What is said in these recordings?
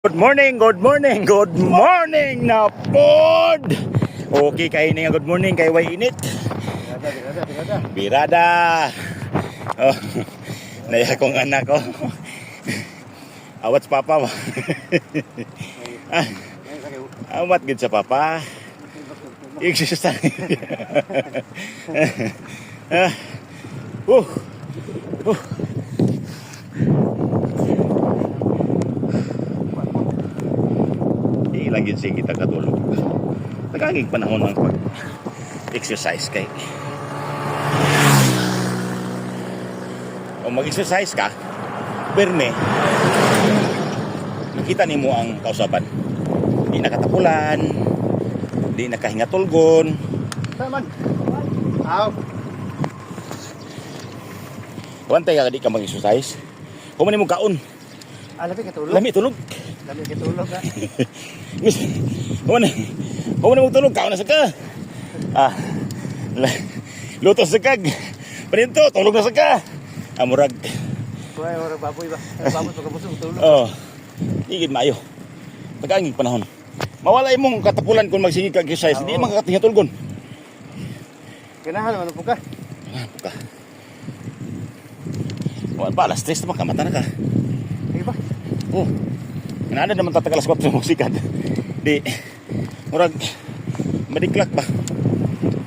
Good morning, good morning, good morning na pod. Okay kayo nga good morning kay way init. Birada. Oh, naya kong anak ko. Awat sa papa. Awat gid sa papa. Exercise. Uh. Ilang yun siya kita katulog. Nagaging panahon ng pag-exercise kay. O mag-exercise ka, perme, nakita nimo ang kausaban. Di nakatapulan, di nakahinga tulgon. Taman. Aw. Wantay ka di ka mag-exercise. Kung mo kaon. Lami ka tulog. Lami tulog. Lami ka tulog ha. Kung mo tulog kaon na sa ka. Luto sa kag. Paninto, tulog na sa ka. Amurag. Kuhay, orang baboy ba? Baboy pagkabusog tulog. Oh. Igid maayo. Naganging panahon. Mawala imong katapulan kung magsige ka exercise, di makakatinga tulgon. Ganahan naman po ka. Ka. Wala ba, alas 3 naman kamata na ka. Di ba? Oh. Nana naman tatagalas 4 ng musikad. Di. Murag. Madiklak ba?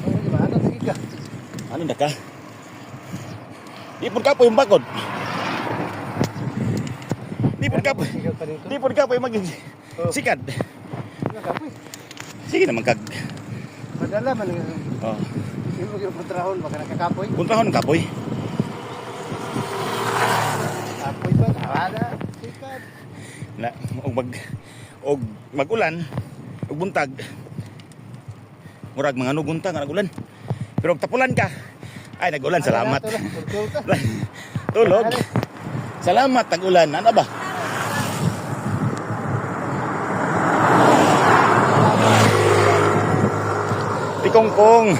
Oh, di ba? Ano sige ka? Ano na ka? Di po ka po yung bakod. Di po ka po. Di po ka po yung maging sikad. Ano ka po? Sige naman kag. Madala man. Oh. Yung patrahon, baka nakakapoy. Puntrahon ng kapoy. Kapoy ba? Wala. Sikat. Na og magulan og buntag murag mga nuguntang nagulan pero og tapulan ka ay nagulan salamat tulog salamat nagulan ano ba tikongkong